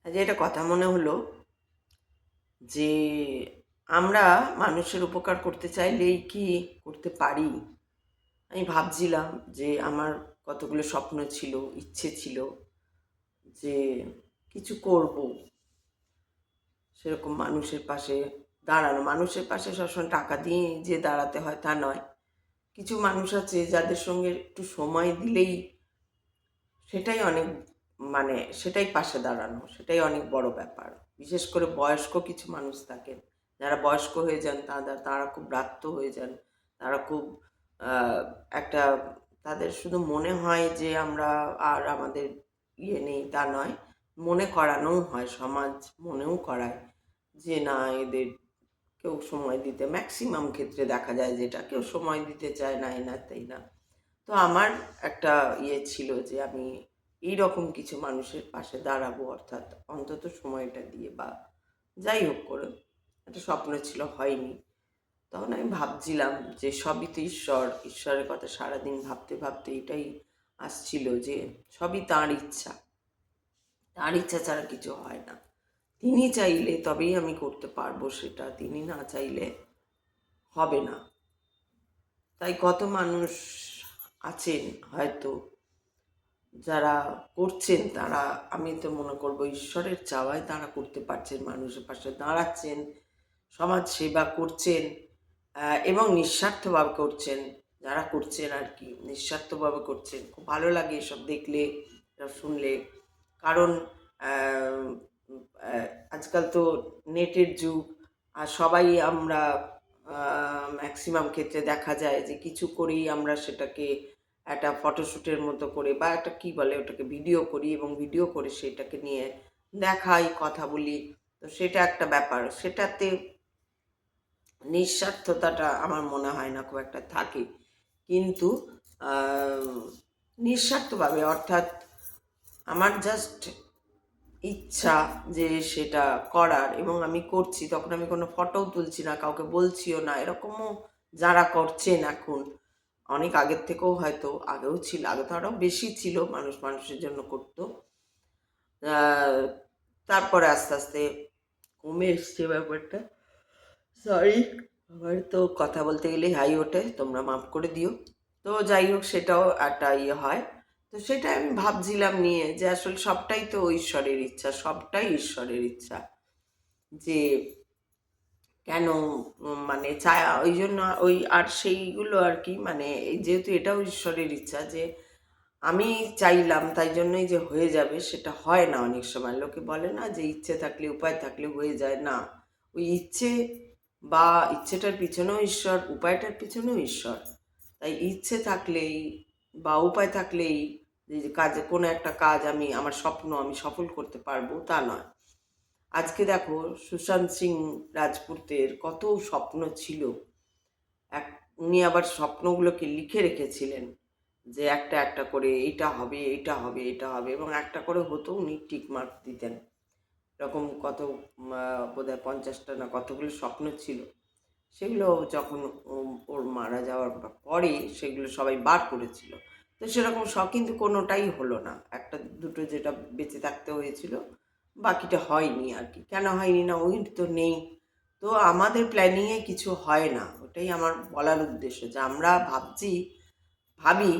আজ এটা কথা মনে হলো যে আমরা মানুষের উপকার করতে চাইলেই কি করতে পারি। আমি ভাবছিলাম যে আমার কতগুলো স্বপ্ন ছিল, ইচ্ছে ছিল যে কিছু করব, সেরকম মানুষের পাশে দাঁড়ানো। মানুষের পাশে সবসময় টাকা দিয়ে যে দাঁড়াতে হয় তা নয়। কিছু মানুষ আছে যাদের সঙ্গে একটু সময় দিলেই সেটাই অনেক, সেটাই পাশে দাঁড়ানো, সেটাই অনেক বড় ব্যাপার। বিশেষ করে বয়স্ক কিছু মানুষ থাকেন, যারা বয়স্ক হয়ে যান, তারা খুব ব্রাত্য হয়ে যান। তারা খুব আহ, একটা, তাদের শুধু মনে হয় যে আমরা আর আমাদের নেই, তা নয়, মনে করানোও হয়, সমাজ মনেও করায় যে না, এদের কেউ সময় দিতে, ম্যাক্সিমাম ক্ষেত্রে দেখা যায় যেটা কেউ সময় দিতে চায় না, এই না তাই না। তো আমার একটা ছিল যে আমি এই রকম কিছু মানুষের পাশে দাঁড়াবো, অর্থাৎ অন্তত সময়টা দিয়ে, বা যাই হোক করে একটা স্বপ্ন ছিল, হয়নি। তখন আমি ভাবছিলাম যে সবই তো ঈশ্বর, ঈশ্বরের কথা সারাদিন ভাবতে ভাবতে এটাই আসছিল যে সবই তাঁর ইচ্ছা, তাঁর ইচ্ছা ছাড়া কিছু হয় না। তিনি চাইলে তবেই আমি করতে পারবো সেটা, তিনি না চাইলে হবে না। তাই কত মানুষ আছেন হয়তো যারা করছেন, তারা, আমি তো মনে করবো ঈশ্বরের চাওয়ায় তারা করতে পারছেন, মানুষের পাশে দাঁড়াচ্ছেন, সমাজ সেবা করছেন, এবং নিঃস্বার্থভাবে করছেন। যারা করছেন আর কি, নিঃস্বার্থভাবে করছেন। খুব ভালো লাগে এসব দেখলে, এসব শুনলে। কারণ আহ, আহ, আজকাল তো নেটের যুগ, আর সবাই আমরা ম্যাক্সিমাম ক্ষেত্রে দেখা যায় যে কিছু করেই আমরা সেটাকে একটা ফটোশ্যুটের মতো করে, বা একটা কী বলে ওটাকে, ভিডিও করি, এবং ভিডিও করে সেটাকে নিয়ে দেখাই, কথা বলি। তো সেটা একটা ব্যাপার, সেটাতে নিঃস্বার্থতাটা আমার মনে হয় না খুব একটা থাকে। কিন্তু নিঃস্বার্থভাবে, অর্থাৎ আমার জাস্ট ইচ্ছা যে সেটা করার, এবং আমি করছি, তখন আমি কোনো ফটোও তুলছি না, কাউকে বলছিও না, এরকমও যারা করছেন এখন, অনেক আগের থেকেও, হয়তো আগেও ছিল, আগে তো আরও বেশি ছিল, মানুষ মানুষের জন্য করতো। তারপরে আস্তে আস্তে কমে এসছে ব্যাপারটা। সরি, আমার তো কথা বলতে গেলেই হাই ওঠে, তোমরা মাফ করে দিও। তো যাই হোক, সেটাও একটা হয়। তো সেটা আমি ভাবছিলাম নিয়ে যে আসলে সবটাই তো ঈশ্বরের ইচ্ছা, সবটাই ঈশ্বরের ইচ্ছা। যে কেন চায় ওই জন্য, ওই আর সেইগুলো আর কি, যেহেতু এটাও ঈশ্বরের ইচ্ছা যে আমি চাইলাম তাই জন্যই যে হয়ে যাবে, সেটা হয় না। অনেক সময় লোকে বলে না যে ইচ্ছে থাকলে, উপায় থাকলে হয়ে যায় না। ওই ইচ্ছে বা ইচ্ছেটার পিছনেও ঈশ্বর, উপায়টার পিছনেও ঈশ্বর। তাই ইচ্ছে থাকলেই বা উপায় থাকলেই যে কাজে, কোনো একটা কাজ আমি, আমার স্বপ্ন আমি সফল করতে পারবো তা নয়। আজকে দেখো, সুশান্ত সিং রাজপুতের কত স্বপ্ন ছিল। এক, উনি আবার স্বপ্নগুলোকে লিখে রেখেছিলেন যে একটা একটা করে এটা হবে, এটা হবে, এটা হবে, এবং একটা করে হতো, উনি টিক মার্ক দিতেন। এরকম কত বোধহয় 50টা না কতগুলো স্বপ্ন ছিল। সেগুলো যখন ওর মারা যাওয়ার পরে সেগুলো সবাই বার করেছিল। তো সেরকম কিন্তু কোনোটাই হলো না। একটা দুটো যেটা বেঁচে থাকতে হয়েছিল, বাকিটা হয়নি আর কি। কেন হয়নি না, ওই তো নেই। তো আমাদের প্ল্যানিংয়ে কিছু হয় না, ওটাই আমার বলার উদ্দেশ্য। যে আমরা ভাবি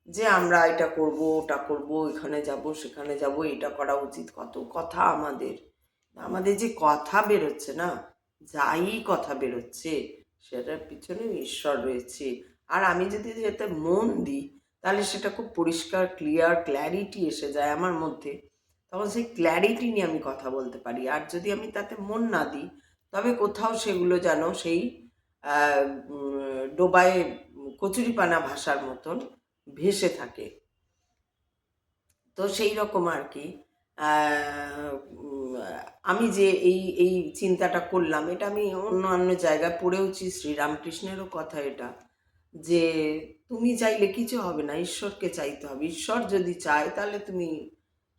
যে আমরা এটা করব, ওটা করব, এখানে যাব, সেখানে যাব, এটা করা উচিত, কত কথা আমাদের। আমাদের যে কথা বেরোচ্ছে না, যাই কথা বেরোচ্ছে, সেটার পিছনে ঈশ্বর রয়েছে। আর আমি যদি এতে মন দিই, তাহলে সেটা খুব পরিষ্কার, ক্লিয়ার, ক্ল্যারিটি এসে যায় আমার মধ্যে। তখন সেই ক্ল্যারিটি নিয়ে আমি কথা বলতে পারি। আর যদি আমি তাতে মন না দিই, তবে কোথাও সেগুলো যেন সেই ডোবায় কচুরিপানা ভাষার মতন ভেসে থাকে। তো সেই রকম আর কি। আমি যে এই চিন্তাটা করলাম, এটা আমি অন্য জায়গায় পড়েওছি, শ্রীরামকৃষ্ণেরও কথা এটা, যে তুমি চাইলে কিছু হবে না, ঈশ্বরকে চাইতে হবে। ঈশ্বর যদি চায় তাহলে তুমি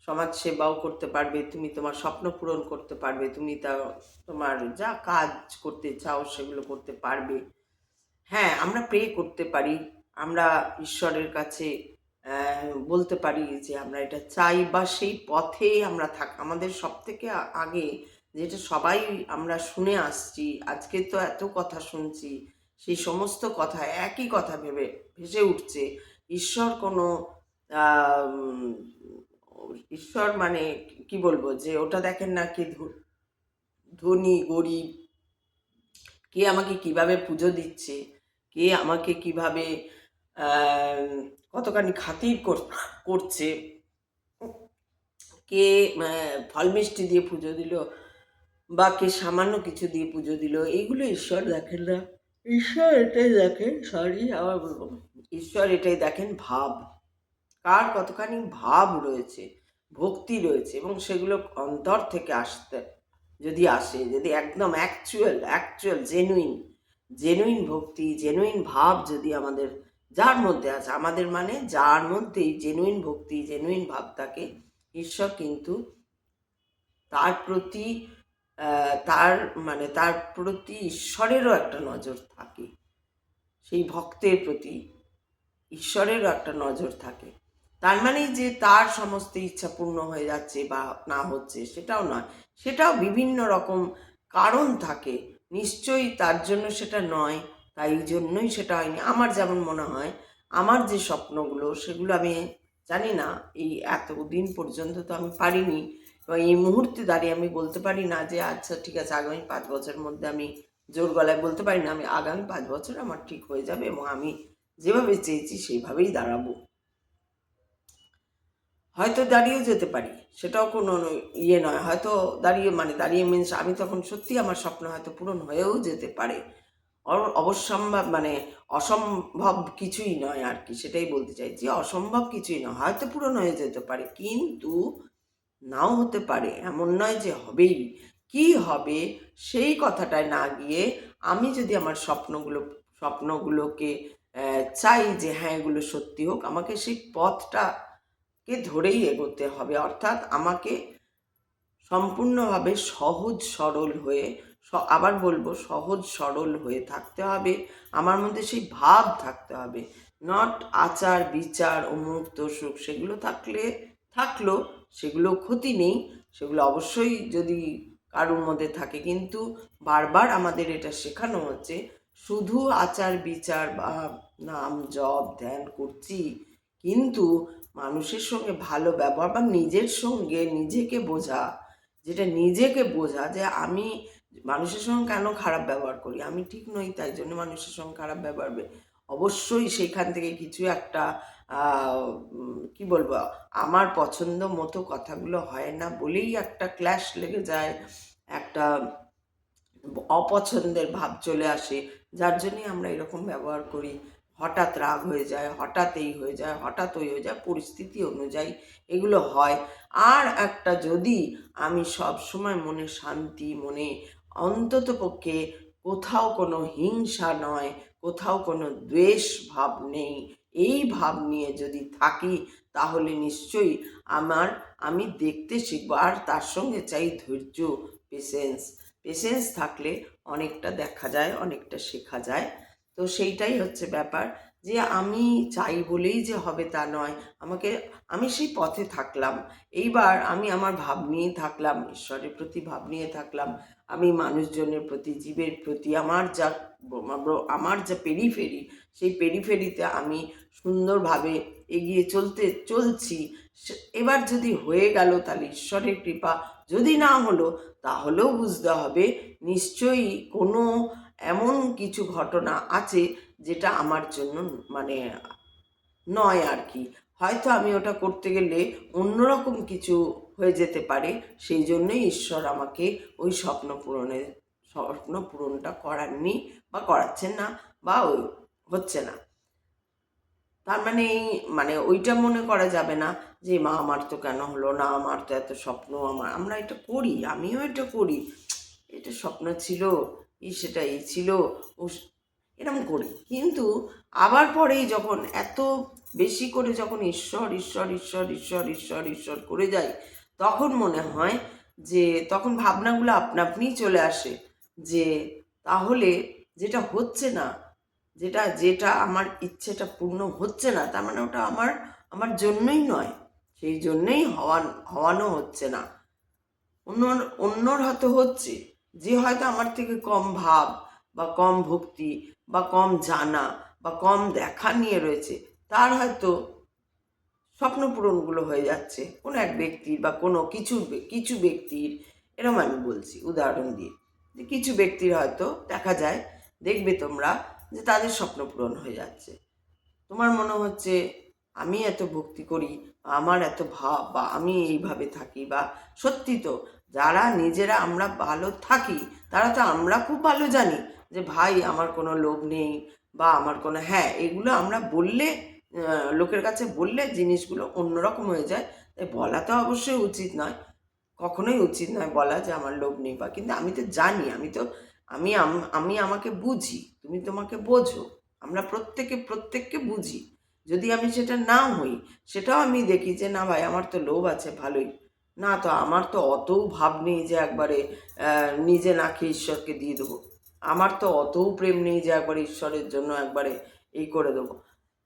সমাজ সেবাও করতে পারবে, তুমি তোমার স্বপ্ন পূরণ করতে পারবে, তুমি তোমার যা কাজ করতে চাও সেগুলো করতে পারবে। হ্যাঁ, আমরা প্রে করতে পারি, আমরা ঈশ্বরের কাছে বলতে পারি যে আমরা এটা চাই, বা সেই পথে আমরা আমাদের সব থেকে আগে যেটা সবাই আমরা শুনে আসছি, আজকে তো এত কথা শুনছি, সেই সমস্ত কথা একই কথা ভেবে ভেসে উঠছে। ঈশ্বর কোনো ঈশ্বর মানে কি বলবো, যে ওটা দেখেন না, কি ধনী গরিব, কে আমাকে কিভাবে পুজো দিচ্ছে, কে আমাকে কিভাবে কতখানি খাতির করছে, কে ফল মিষ্টি দিয়ে পুজো দিল, বা কে সামান্য কিছু দিয়ে পুজো দিল, এইগুলো ঈশ্বর দেখেন না। ঈশ্বর এটাই দেখেন, সরি আবার বলবো, ঈশ্বর এটাই দেখেন ভাব, কার কতখানি ভাব রয়েছে, ভক্তি রয়েছে, এবং সেগুলো অন্তর থেকে যদি আসে, যদি একদম অ্যাকচুয়াল জেনুইন ভক্তি, জেনুইন ভাব যদি আমাদের যার মধ্যে আছে, আমাদের মানে যার মধ্যেই জেনুইন ভক্তি, জেনুইন ভাব থাকে, ঈশ্বর কিন্তু তার প্রতি তার প্রতি ঈশ্বরেরও একটা নজর থাকে, সেই ভক্তের প্রতি ঈশ্বরেরও একটা নজর থাকে। তার মানে যে তার সমস্ত ইচ্ছা পূর্ণ হয়ে যাচ্ছে বা না হচ্ছে সেটাও নয়, সেটাও বিভিন্ন রকম কারণ থাকে, নিশ্চয়ই তার জন্য সেটা নয়, তাই জন্যই সেটা হয়নি। আমার যেমন মনে হয়, আমার যে স্বপ্নগুলো সেগুলো আমি জানি না, এই এতদিন পর্যন্ত তো আমি পারিনি, এবং এই মুহূর্তে দাঁড়িয়ে আমি বলতে পারি না যে আচ্ছা ঠিক আছে আগামী 5 বছরের মধ্যে, আমি জোর গলায় বলতে পারি না আমি আগামী 5 বছর আমার ঠিক হয়ে যাবে এবং আমি যেভাবে চেয়েছি সেইভাবেই দাঁড়াবো। হয়তো দাঁড়িয়েও যেতে পারি, সেটাও কোনো ইয়ে নয়, হয়তো দাঁড়িয়ে মিনস আমি তখন সত্যি আমার স্বপ্ন হয়তো পূরণ হয়েও যেতে পারে। অবশ্যম্ভাব অসম্ভব কিছুই নয় আর কি, সেটাই বলতে চাইছি, অসম্ভব কিছুই নয়, হয়তো পূরণ হয়ে যেতে পারে, কিন্তু নাও হতে পারে, এমন নয় যে হবেই। কি হবে সেই কথাটায় না গিয়ে, আমি যদি আমার স্বপ্নগুলোকে চাই যে হ্যাঁ এগুলো সত্যি হোক, আমাকে সেই পথটাকে ধরেই এগোতে হবে, অর্থাৎ আমাকে সম্পূর্ণভাবে সহজ সরল হয়ে, আবার বলবো সহজ সরল হয়ে থাকতে হবে, আমার মধ্যে সেই ভাব থাকতে হবে, নট আচার বিচার অমুক তসুক, সেগুলো থাকলো, সেগুলো ক্ষতি নেই, সেগুলো অবশ্যই যদি কারোর মধ্যে থাকে, কিন্তু বারবার আমাদের এটা শেখানো হচ্ছে শুধু আচার বিচার বা নাম জপ ধ্যান করছি, কিন্তু মানুষের সঙ্গে ভালো ব্যবহার বা নিজের সঙ্গে নিজেকে বোঝা যে আমি মানুষের সঙ্গে কেন খারাপ ব্যবহার করি, আমি ঠিক নই তাই জন্য মানুষের সঙ্গে খারাপ ব্যবহার, অবশ্যই সেইখান থেকে কিছু একটা কি বলবো, আমার পছন্দ মতো কথাগুলো হয় না বলেই একটা ক্ল্যাশ লেগে যায়, একটা অপছন্দের ভাব চলে আসে, যার জন্যই আমরা এরকম ব্যবহার করি, হঠাৎ রাগ হয়ে যায়, হঠাৎ এই হয়ে যায়, হঠাৎ ওই হয়ে যায়, পরিস্থিতি অনুযায়ী এগুলো হয়। আর একটা, যদি আমি সব সময় মনে শান্তি, মনে অন্তত পক্ষে কোথাও কোনো হিংসা নয়, কোথাও কোনো দ্বেষ ভাব নেই, এই ভাব নিয়ে যদি থাকি, তাহলে নিশ্চয়ই আমি দেখতে শিখবো, আর তার সঙ্গে চাই ধৈর্য, পেশেন্স থাকলে অনেকটা দেখা যায়, অনেকটা শেখা যায়। তো সেইটাই হচ্ছে ব্যাপার, যে আমি চাই বলেই যে হবে তা নয়, আমি সেই পথে থাকলাম, এইবার আমি আমার ভাব নিয়ে থাকলাম, ঈশ্বরের প্রতি ভাব নিয়ে থাকলাম, আমি মানুষজনের প্রতি, জীবের প্রতি, আমার যা পেরিফেরি, সেই পেরিফেরিতে আমি সুন্দরভাবে এগিয়ে চলছি। এবার যদি হয়ে গেল তাহলে ঈশ্বরের কৃপা, যদি না হলো তাহলেও বুঝতে হবে নিশ্চয়ই কোনো এমন কিছু ঘটনা আছে যেটা আমার জন্য মানে নয় আর কি, হয়তো আমি ওটা করতে গেলে অন্যরকম কিছু হয়ে যেতে পারে, সেই জন্যই ঈশ্বর আমাকে ওই স্বপ্ন পূরণটা করাননি বা করাচ্ছেন না, বা হচ্ছে না। তার মানে ওইটা মনে করা যাবে না যে মা আমার তো কেন হলো না, আমার তো এত স্বপ্ন, আমরা এটা করি, আমিও এটা করি, এটা স্বপ্ন ছিল, সেটা এই ছিল, ও এরকম করি, কিন্তু আবার পরেই যখন এত বেশি করে যখন ঈশ্বর ঈশ্বর ঈশ্বর ঈশ্বর ঈশ্বর ঈশ্বর করে যাই, তখন মনে হয় যে তখন ভাবনাগুলো আপনা আপনিই চলে আসে, যে তাহলে যেটা হচ্ছে না, যেটা আমার ইচ্ছেটা পূর্ণ হচ্ছে না, তার মানে ওটা আমার আমার জন্যই নয়, সেই জন্যই হওয়ানো হচ্ছে না। অন্যর হয়তো হচ্ছে, যে হয়তো আমার থেকে কম ভাব বা কম ভক্তি বা কম জানা বা কম দেখা নিয়ে রয়েছে, তার হয়তো স্বপ্ন পূরণগুলো হয়ে যাচ্ছে কোনো এক ব্যক্তির বা কোনো কিছু ব্যক্তির। এরম আমি বলছি উদাহরণ দিয়ে, যে কিছু ব্যক্তির হয়তো দেখা যায়, দেখবে তোমরা, যে তাদের স্বপ্ন পূরণ হয়ে যাচ্ছে। তোমার মনে হচ্ছে আমি এত ভক্তি করি, আমার এত ভাব, বা আমি এইভাবে থাকি, বা সত্যি তো যারা নিজেরা আমরা ভালো থাকি তারা তো আমরা খুব ভালো জানি যে ভাই আমার কোনো লোভ নেই, বা আমার কোনো, হ্যাঁ এগুলো আমরা বললে, লোকের কাছে বললে জিনিসগুলো অন্যরকম হয়ে যায়। তাই বলা তো অবশ্যই উচিত নয়, কখনোই উচিত নয় বলা যে আমার লোভ নেই, বা কিন্তু আমি তো জানি, আমি আমাকে বুঝি, তুমি তোমাকে বোঝো, আমরা প্রত্যেককে বুঝি। যদি আমি সেটা না হই, সেটাও আমি দেখি যে না ভাই আমার তো লোভ আছে ভালোই, না তো আমার তো অতও ভাব নেই যে একবারে নিজে না খেয়ে ঈশ্বরকে দিয়ে দেবো, আমার তো অতও প্রেম নেই যে একবারে ঈশ্বরের জন্য একবারে এই করে দেবো।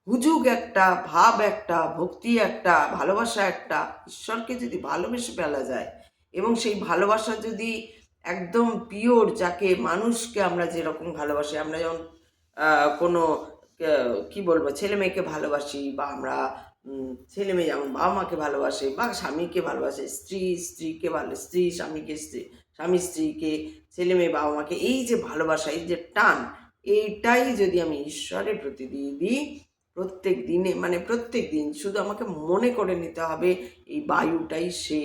হুজুগ একটা, ভাব একটা, ভক্তি একটা, ভালোবাসা একটা, ঈশ্বরকে যদি ভালোবেসে ফেলা যায়, এবং সেই ভালোবাসা যদি একদম পিওর, যাকে মানুষকে আমরা যেরকম ভালোবাসি, আমরা যেমন কোনো কি বলবো ছেলে মেয়েকে ভালোবাসি, বা আমরা ছেলে মেয়ে যেমন বাবা মাকে ভালোবাসে, বা স্বামীকে ভালোবাসে, স্ত্রীকে স্ত্রী স্বামীকে, স্বামী স্ত্রীকে, ছেলে মেয়ে বাবা মাকে, এই যে ভালোবাসা, এই যে টান, এইটাই যদি আমি ঈশ্বরের প্রতি দিয়ে দিই প্রত্যেক দিনে, মানে প্রত্যেক দিন শুধু আমাকে মনে করে নিতে হবে এই বায়ুটাই সে,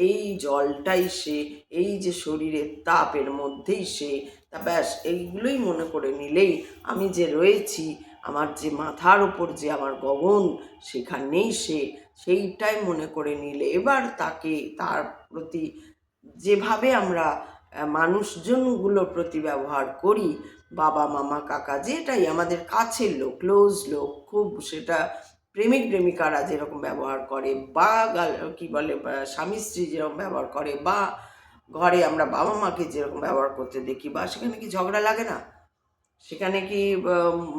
এই জলটাই সে, এই যে শরীরের তাপের মধ্যেই সে, তা ব্যাস এইগুলোই মনে করে নিলেই আমি যে রয়েছি, আমার যে মাথার উপর যে আমার গগন, সেখানেই সে, সেইটাই মনে করে নিলে এবার তার প্রতি যেভাবে আমরা মানুষজনগুলোর প্রতি ব্যবহার করি, বাবা মামা কাকা যেটাই আমাদের কাছের লোক, ক্লোজ লোক, খুব সেটা প্রেমিক প্রেমিকারা যেরকম ব্যবহার করে, বা কি বলে স্বামী স্ত্রী যেরকম ব্যবহার করে, বা ঘরে আমরা বাবা মাকে যেরকম ব্যবহার করতে দেখি, বা সেখানে কি ঝগড়া লাগে না, সেখানে কি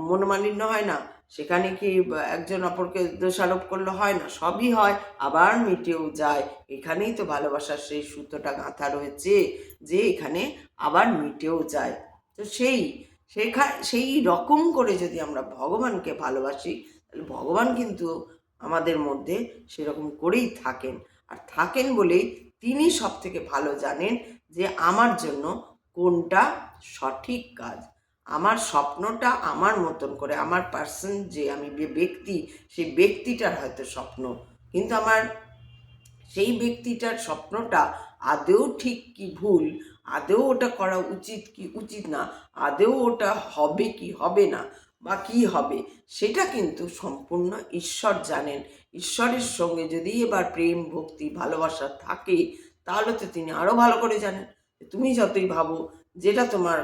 মনোমালিন্য হয় না, সেখানে কি একজন অপরকে দোষারোপ করলে হয় না, সবই হয়, আবার মিটেও যায়। এখানেই তো ভালোবাসার সেই সূত্রটা গাঁথা রয়েছে, যে এখানে আবার মিটেও যায়। তো সেই রকম করে যদি আমরা ভগবানকে ভালোবাসি, তাহলে ভগবান কিন্তু আমাদের মধ্যে সেরকম করেই থাকেন, আর থাকেন বলেই তিনি সব থেকে ভালো জানেন যে আমার জন্য কোনটা সঠিক কাজ। আমার স্বপ্নটা আমার মতন করে, আমার পার্সন, যে আমি ব্যক্তি, সেই ব্যক্তিটার হয়তো স্বপ্ন, কিন্তু আমার সেই ব্যক্তিটার স্বপ্নটা আদৌ ঠিক কি ভুল, আদৌ ওটা করা উচিত কি উচিত না, আদৌ ওটা হবে কি হবে না, বা কি হবে, সেটা কিন্তু সম্পূর্ণ ঈশ্বর জানেন। ঈশ্বরের সঙ্গে যদি এবার প্রেম ভক্তি ভালোবাসা থাকে, তাহলে তো তিনি আরও ভালো করে জানেন। তুমি যতই ভাবো যেটা তোমার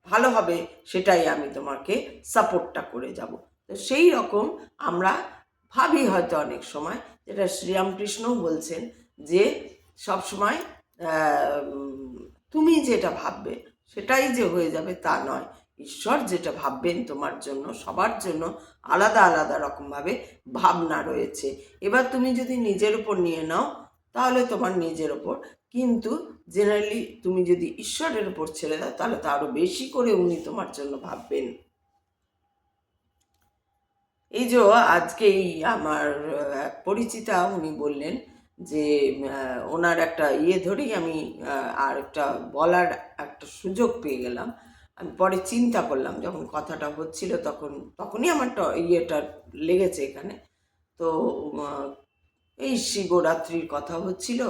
ভালো হবে, সেটাই আমি তোমাকে সাপোর্টটা করে যাব। তো সেই রকম আমরা ভাবি হয়তো অনেক সময়, যেটা শ্রীরামকৃষ্ণও বলছেন, যে সবসময় তুমি যেটা ভাববে সেটাই যে হয়ে যাবে তা নয়, ঈশ্বর যেটা ভাববেন তোমার জন্য, সবার জন্য আলাদা আলাদা রকমভাবে ভাবনা রয়েছে। এবার তুমি যদি নিজের উপর নিয়ে নাও, তাহলে তোমার নিজের ওপর, কিন্তু জেনারেলি তুমি যদি ঈশ্বরের উপর ছেড়ে দাও, তাহলে তো আরো বেশি করে উনি তোমার জন্য ভাববেন। এই যে আজকেই আমার এক পরিচিতা উনি বললেন যে ওনার একটা ধরেই আমি আর একটা বলার একটা সুযোগ পেয়ে গেলাম। আমি পরে চিন্তা করলাম, যখন কথাটা হচ্ছিল তখনই আমার ইয়েটা লেগেছে এখানে। তো এই শিবরাত্রির কথা হচ্ছিল,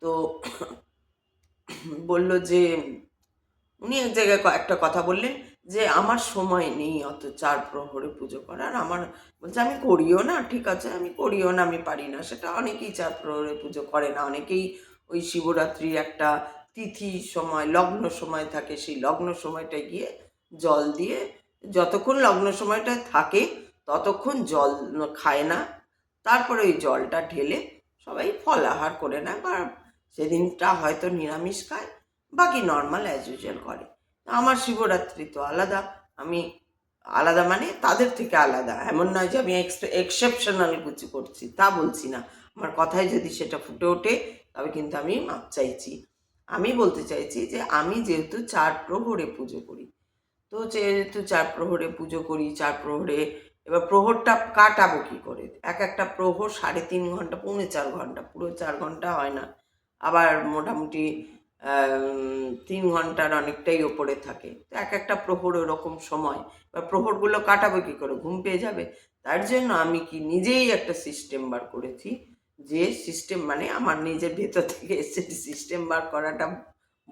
তো বলল যে উনি এক জায়গায় একটা কথা বললেন, যে আমার সময় নেই অত 4 প্রহরে পুজো করার। আমার বলছে আমি করিও না, ঠিক আছে আমি করিও না, আমি পারি না সেটা। অনেকেই 4 প্রহরে পুজো করে না, অনেকেই ওই শিবরাত্রির একটা তিথি সময়, লগ্ন সময় থাকে, সেই লগ্ন সময়টায় গিয়ে জল দিয়ে, যতক্ষণ লগ্ন সময়টা থাকে ততক্ষণ জল খায় না, তারপরে ওই জলটা ঢেলে সবাই ফলাহার করে নেয়, বা সেদিনটা হয়তো নিরামিষ খায়, বাকি নর্মাল অ্যাজ ইউজুয়াল করে। আমার শিবরাত্রি তো আলাদা, আমি আলাদা মানে তাদের থেকে আলাদা, এমন নয় যে আমি এক্সেপশনাল কিছু করছি, তা বলছি না। আমার কথায় যদি সেটা ফুটে ওঠে তবে কিন্তু আমি মাপ চাইছি। আমি বলতে চাইছি যে আমি যেহেতু 4 প্রহরে পুজো করি, তো যেহেতু 4 প্রহরে পুজো করি, 4 প্রহরে এবার প্রহরটা কাটাবো কী করে? একটা প্রহর 3.5 ঘন্টা, পৌনে 4 ঘন্টা, পুরো 4 ঘন্টা হয় না। আবার মোটামুটি 3 ঘন্টার অনেকটাই ওপরে থাকে। তো একটা প্রহর ওরকম সময়। এবার প্রহরগুলো কাটাবো কী করে? ঘুম পেয়ে যাবে। তার জন্য আমি নিজেই একটা সিস্টেম বার করেছি, যে সিস্টেম মানে আমার নিজের ভেতর থেকে এসে সিস্টেম বার করাটা,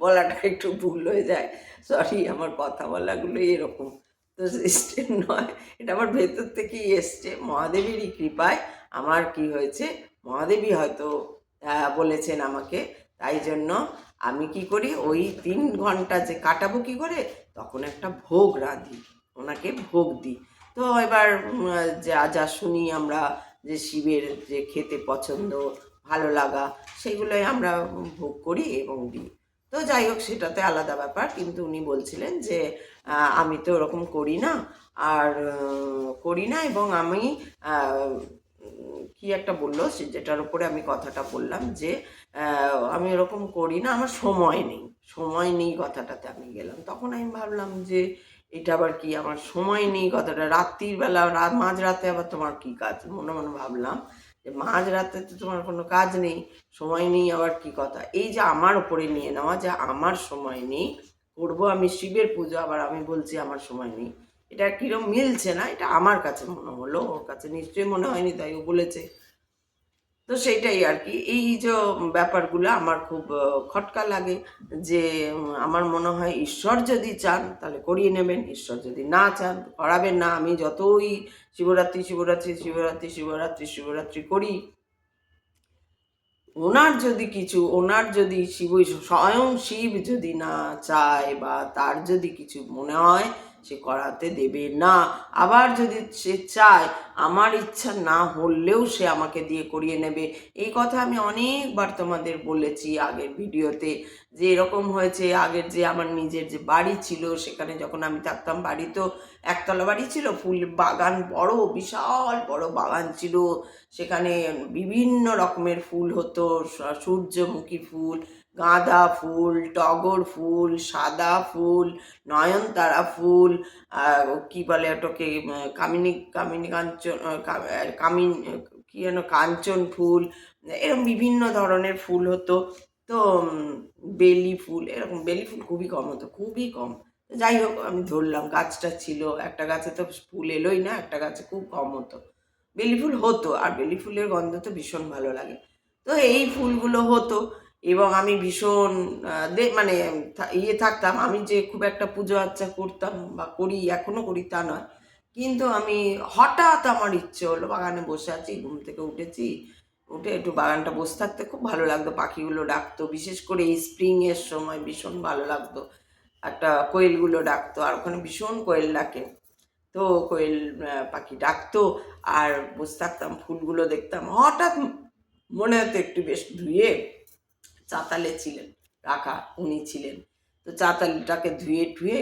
বলাটা একটু ভুল হয়ে যায়, সরি, আমার কথা বলাগুলো এরকম। তো সিস্টেম নয়, এটা আমার ভেতর থেকেই এসছে, মহাদেবেরই কৃপায়। আমার কি হয়েছে, মহাদেবই হয়তো বলেছেন আমাকে, তাই জন্য আমি কি করি, ওই 3 ঘন্টা যে কাটাবো কি করে, তখন একটা ভোগ রাঁধি, ওনাকে ভোগ দিই। তো এবার যা যা শুনি আমরা, যে শিবের যে খেতে পছন্দ, ভালো লাগা, সেগুলোই আমরা ভোগ করি এবং দিই। তো যাই হোক, সেটাতে আলাদা ব্যাপার। কিন্তু উনি বলছিলেন যে আমি তো ওরকম করি না, আর করি না, এবং আমি কি একটা বললো, সে যেটার উপরে আমি কথাটা বললাম যে আমি ওরকম করি না, আমার সময় নেই, সময় নেই কথাটাতে আমি গেলাম। তখন আমি ভাবলাম যে এটা আবার কি, আমার সময় নেই কথাটা, রাত্রির বেলা, মাঝরাতে আবার তোমার কি কাজ? মনে মনে ভাবলাম যে মাঝরাতে তো তোমার কোনো কাজ নেই, সময় নেই আবার কি কথা। এই যে আমার উপরে নিয়ে নেওয়া যে আমার সময় নেই, করবো আমি শিবের পুজো, আবার আমি বলছি আমার সময় নেই, এটা কিরম মিলছে না, এটা আমার কাছে মনে হলো, ওর কাছে নিশ্চয়ই মনে হয়নি, তাই ও বলেছে। তো সেইটাই আর কি, এই যে ব্যাপারগুলো আমার খুব খটকা লাগে, যে আমার মনে হয় ঈশ্বর যদি চান তাহলে করিয়ে নেবেন, ঈশ্বর যদি না চান করাবেন না। আমি যতই শিবরাত্রি শিবরাত্রি শিবরাত্রি শিবরাত্রি শিবরাত্রি করি, ওনার যদি স্বয়ং শিব যদি না চায়, বা তার যদি কিছু মনে হয়, সে করাতে দেবে না। আবার যদি সে চায়, আমার ইচ্ছা না হলেও সে আমাকে দিয়ে করিয়ে নেবে। এই কথা আমি অনেকবার তোমাদের বলেছি আগের ভিডিওতে, যে এরকম হয়েছে। আগের যে আমার নিজের যে বাড়ি ছিল, সেখানে যখন আমি থাকতাম, বাড়ি তো একতলা বাড়ি ছিল, ফুল বাগান, বড় বিশাল বড় বাগান ছিল, সেখানে বিভিন্ন রকমের ফুল হতো, সূর্যমুখী ফুল, গাঁদা ফুল, টগর ফুল, সাদা ফুল, নয়নতারা ফুল, কি বলে ওটাকে, কামিনী কামিনী কাঞ্চন, কামিন কি যেন, কাঞ্চন ফুল, এরকম বিভিন্ন ধরনের ফুল হতো। তো বেলি ফুল, এরকম বেলি ফুল খুবই কম হতো, খুবই কম। যাই হোক, আমি ধরলাম গাছটা ছিল, একটা গাছে তো ফুল এলোই না, একটা গাছে খুব কম হতো। বেলি ফুল হতো, আর বেলি ফুলের গন্ধ তো ভীষণ ভালো লাগে। তো এই ফুলগুলো হতো, এবং আমি ভীষণ মানে থাকতাম। আমি যে খুব একটা পুজো আচ্চা করতাম বা করি, এখনো করি তা নয়, কিন্তু আমি হঠাৎ আমার ইচ্ছে হলো, বাগানে বসে আছি, ঘুম থেকে উঠেছি, উঠে একটু বাগানটা বসে থাকতে খুব ভালো লাগতো, পাখিগুলো ডাকতো, বিশেষ করে এই স্প্রিংয়ের সময় ভীষণ ভালো লাগতো। একটা কোয়েলগুলো ডাকতো, আর ওখানে ভীষণ কোয়েল ডাকে, তো কোয়েল পাখি ডাকতো, আর বসে থাকতাম, ফুলগুলো দেখতাম। হঠাৎ মনে হতো একটু বেশ ধুয়ে, চাতালে ছিলেন রাখা, উনি ছিলেন, তো চাতালটাকে ধুয়ে টুয়ে,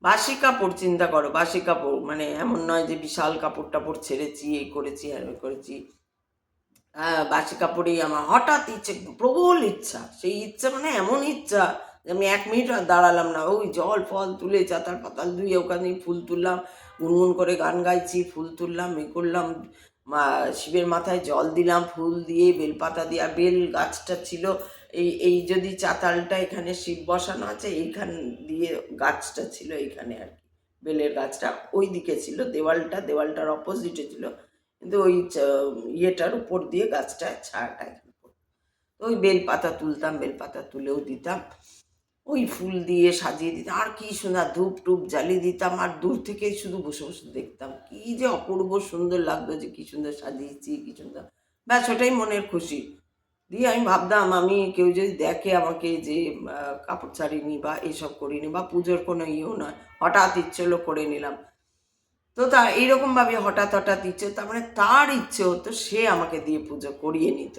বাসি কাপড়, চিন্তা করো, বাসি কাপড়, মানে এমন নয় যে বিশাল কাপড় টাপড় ছেড়েছি, এই করেছি আর ওই করেছি, বাসি কাপড়েই আমার হঠাৎ ইচ্ছে, প্রবল ইচ্ছা, সেই ইচ্ছা মানে এমন ইচ্ছা যে আমি 1 মিনিট আর দাঁড়ালাম না, ওই জল ফল তুলে, চাতাল পাতাল ধুয়ে ওখানে ফুল তুললাম, গুনগুন করে গান গাইছি, ফুল তুললাম, করলাম, শিবের মাথায় জল দিলাম, ফুল দিয়ে, বেলপাতা দিয়ে, আর বেল গাছটা ছিল এই এই যদি চাতালটা, এখানে শিব বসানো আছে, এইখান দিয়ে গাছটা ছিল এইখানে আর কি, বেলের গাছটা ওই দিকে ছিল, দেওয়ালটার অপোজিটে ছিল, কিন্তু ওই ইয়েটার উপর দিয়ে গাছটা ছায়াটা এখানে পড়তো। ওই বেলপাতা তুলতাম, বেলপাতা তুলেও দিতাম, ওই ফুল দিয়ে সাজিয়ে দিতাম, আর কি সুন্দর ধূপ টুপ জ্বালিয়ে দিতাম, আর দূর থেকেই শুধু বসে বসে দেখতাম, কি যে অপূর্ব সুন্দর লাগতো, যে কি সুন্দর সাজিয়েছি, কি সুন্দর, ব্যাস ওটাই মনের খুশি। দিয়ে আমি ভাবতাম, আমি কেউ যদি দেখে আমাকে যে কাপড় ছাড়িনি বা এইসব করিনি, বা পুজোর কোনো ইয়েও নয়, হঠাৎ ইচ্ছে হলো করে নিলাম, তো তা এইরকমভাবে হঠাৎ হঠাৎ ইচ্ছে, তার মানে তার ইচ্ছে হতো, সে আমাকে দিয়ে পুজো করিয়ে নিত।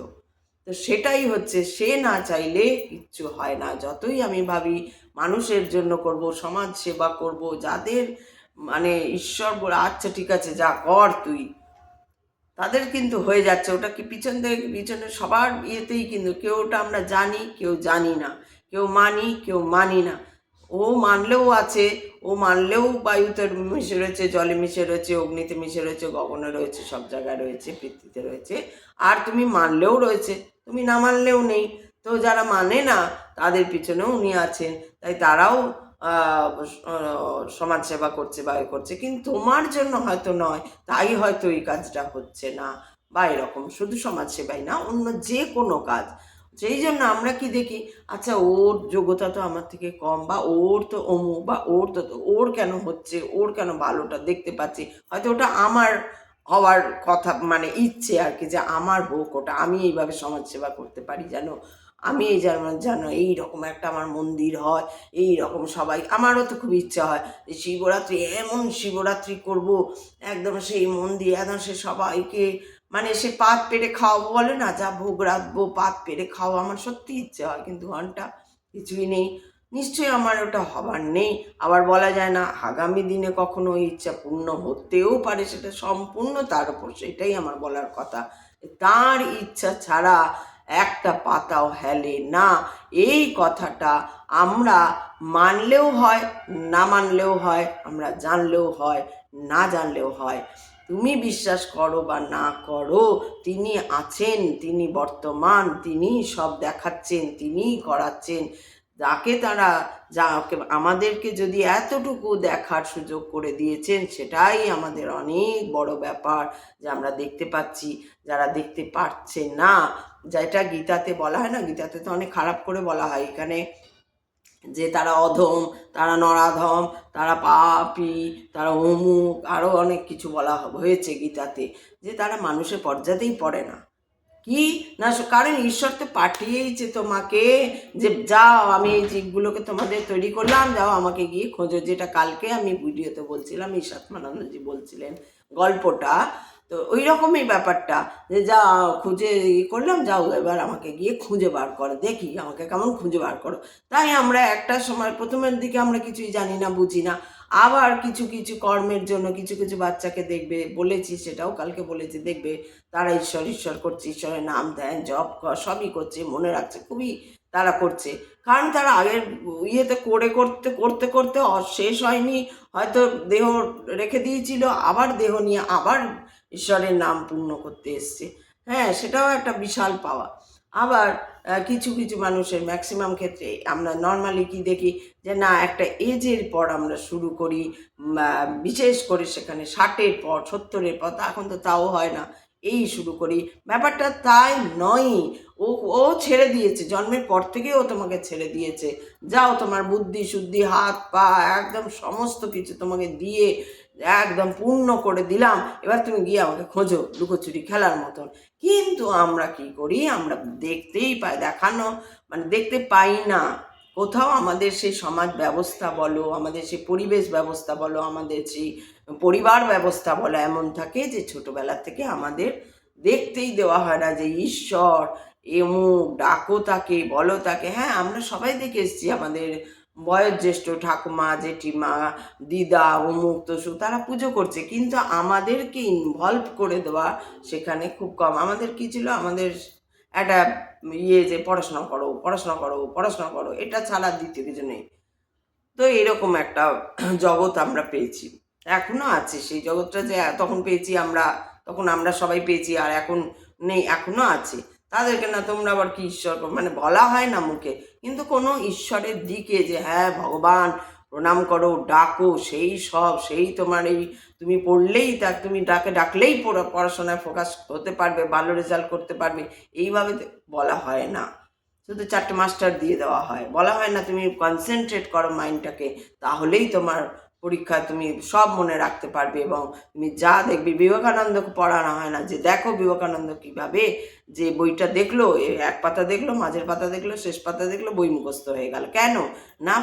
তো সেটাই হচ্ছে, সে না চাইলে কিচ্ছু হয় না। যতই আমি ভাবি মানুষের জন্য করব, সমাজ সেবা করব, যাদের মানে ঈশ্বর বলে আচ্ছা ঠিক আছে যা কর তুই, তাদের কিন্তু হয়ে যাচ্ছে। ওটা কি পিছন থেকে পিছনে সবার ইয়েতেই কিন্তু কেউ ওটা আমরা জানি, কেউ জানি না, কেউ মানি, কেউ মানি না। ও মানলেও আছে, ও মানলেও বায়ুতে মিশে রয়েছে, জলে মিশে রয়েছে, অগ্নিতে মিশে রয়েছে, গগনে রয়েছে, সব জায়গায় রয়েছে, পৃথিবীতে রয়েছে। আর তুমি মানলেও রয়েছে, তুমি না মানলেও নেই। তো যারা মানে না তাদের পিছনেও উনি আছেন, তাই তারাও সমাজসেবা করছে বা এ করছে, কিন্তু তোমার জন্য হয়তো নয়, তাই হয়তো এই কাজটা হচ্ছে না, বা এরকম শুধু সমাজসেবাই না, অন্য যে কোনো কাজ। সেই জন্য আমরা কি দেখি, আচ্ছা ওর যোগ্যতা তো আমার থেকে কম, বা ওর তো অমুক, বা ওর তো ওর কেন হচ্ছে, ওর কেন ভালোটা দেখতে পাচ্ছি, হয়তো ওটা আমার হওয়ার কথা, মানে ইচ্ছে আর কি, যে আমার হোক ওটা, আমি এইভাবে সমাজসেবা করতে পারি যেন, আমি এই যেন এইরকম একটা আমার মন্দির হয়, এই রকম সবাই, আমারও তো খুব ইচ্ছা হয় যে শিবরাত্রি, এমন শিবরাত্রি করব, একদম সেই মন্দির একদম সে সবাইকে, মানে সে পাত পেরে খাওয়াবো, বলে না, যা ভোগ রাখবো পাত পেরে খাওয়া, আমার সত্যি ইচ্ছে হয়, কিন্তু ঘন্টা কিছুই নেই। নিশ্চয়ই আমার ওটা হবার নেই। আবার বলা যায় না আগামী দিনে কখনো ওই ইচ্ছা পূর্ণ হতেও পারে, সেটা সম্পূর্ণ তার উপর, সেটাই আমার বলার কথা। তার ইচ্ছা ছাড়া একটা পাতাও হেলে না, এই কথাটা আমরা মানলেও হয়, না মানলেও হয়, আমরা জানলেও হয়, না জানলেও হয়। তুমি বিশ্বাস করো বা না করো, তিনি আছেন, তিনি বর্তমান, তিনি সব দেখাচ্ছেন, তিনিই করাচ্ছেন। যাকে তারা যাকে আমাদেরকে যদি এতটুকু দেখার সুযোগ করে দিয়েছেন, সেটাই আমাদের অনেক বড় ব্যাপার, যে আমরা দেখতে পাচ্ছি। যারা দেখতে পাচ্ছে না, যেটা গীতাতে বলা হয় না, গীতাতে তো অনেক খারাপ করে বলা হয় এখানে, যে তারা অধম, তারা নরাধম, তারা পাপী, তারা অমুক, আরও অনেক কিছু বলা হয়েছে গীতাতে, যে তারা মানুষের পর্যাতেই পড়ে না। কি না, কারণ ঈশ্বর তো পাঠিয়েইছে তোমাকে, যে যাও আমি এই জীবগুলোকে তোমাদের তৈরি করলাম, যাও আমাকে গিয়ে খোঁজো, যেটা কালকে আমি ভিডিওতে বলছিলাম, ঈশ্বাত্মানন্দজি বলছিলেন গল্পটা। তো ওই রকমই ব্যাপারটা, যে যা খুঁজে করলাম, যাও এবার আমাকে গিয়ে খুঁজে বার করো, দেখি আমাকে কেমন খুঁজে বার করো। তাই আমরা একটা সময় প্রথমের দিকে আমরা কিছুই জানি না, বুঝি না, আবার কিছু কিছু কর্মের জন্য কিছু কিছু বাচ্চাকে দেখবে, বলেছি সেটাও কালকে বলেছি, দেখবে তারা ঈশ্বর ঈশ্বর করছে, ঈশ্বরের নাম ধ্যান জপ সবই করছে, মনে রাখছে, খুবই তারা করছে, কারণ তারা আগের ইয়েতে করে করতে করতে করতে শেষ হয়নি, হয়তো দেহ রেখে দিয়েছিল, আবার দেহ নিয়ে আবার ঈশ্বরের নাম পূর্ণ করতে এসছে। হ্যাঁ, সেটাও একটা বিশাল পাওয়া। আবার কিছু কিছু মানুষের, ম্যাক্সিমাম ক্ষেত্রে আমরা নর্মালি কি দেখি, যে না একটা এজের পর আমরা শুরু করি, বিশেষ করে সেখানে 60-এর পর 70-এর পর, এখন তো তাও হয় না, এই শুরু করি। ব্যাপারটা তাই নয়, ও ও ছেড়ে দিয়েছে, জন্মের পর থেকে ও তোমাকে ছেড়ে দিয়েছে, যাও তোমার বুদ্ধি শুদ্ধি হাত পা একদম সমস্ত কিছু তোমাকে দিয়ে একদম পূর্ণ করে দিলাম, এবার তুমি গিয়ে আমাকে খোঁজো লুকোচুরি খেলার মতন। কিন্তু আমরা কি করি, আমরা দেখতেই পাই, দেখানো মানে দেখতে পাই না কোথাও। আমাদের সেই সমাজ ব্যবস্থা বলো, আমাদের সেই পরিবেশ ব্যবস্থা বলো, আমাদের সেই পরিবার ব্যবস্থা বলো, এমন থাকে যে ছোটবেলা থেকে আমাদের দেখতেই দেওয়া হয় না যে ঈশ্বর এমুক, ডাকো তাকে, বলো তাকে। হ্যাঁ, আমরা সবাই দেখে এসেছি, আমাদের বয়োজ্যেষ্ঠ ঠাকুমা, জেঠিমা, দিদা, অমুক তসু, তারা পুজো করছে, কিন্তু আমাদেরকে ইনভলভ করে দেওয়া সেখানে খুব কম। আমাদের কি ছিল, আমাদের একটা যে পড়াশোনা করো পড়াশোনা করো পড়াশোনা করো, এটা ছাড়া দ্বিতীয় কিছু নেই। তো এরকম একটা জগৎ আমরা পেয়েছি, এখনো আছে সেই জগৎটা, যে তখন পেয়েছি আমরা, তখন আমরা সবাই পেয়েছি, আর এখন নেই, এখনো আছে। তাদেরকে না তোমরা আবার কি ঈশ্বর, মানে বলা হয় না মুখে, কিন্তু কোনো ঈশ্বরের দিকে যে হ্যাঁ ভগবান প্রণাম করো, ডাকো, সেই সব, সেই তোমার এই তুমি পড়লেই তুমি ডাকলেই পড়াশোনায় ফোকাস হতে পারবে, ভালো রেজাল্ট করতে পারবে, এইভাবে বলা হয় না। শুধু 4টে মাস্টার দিয়ে দেওয়া হয়, বলা হয় না তুমি কনসেন্ট্রেট করো মাইন্ডটাকে, তাহলেই তোমার পরীক্ষায় তুমি সব মনে রাখতে পারবে। এবং তুমি যা দেখবে, বিবেকানন্দকে পড়ানো হয় না যে দেখো বিবেকানন্দ কীভাবে, যে বইটা দেখলো, এক পাতা দেখলো, মাঝের পাতা দেখলো, শেষ পাতা দেখলো, বই মুখস্থ হয়ে গেল, কেন না,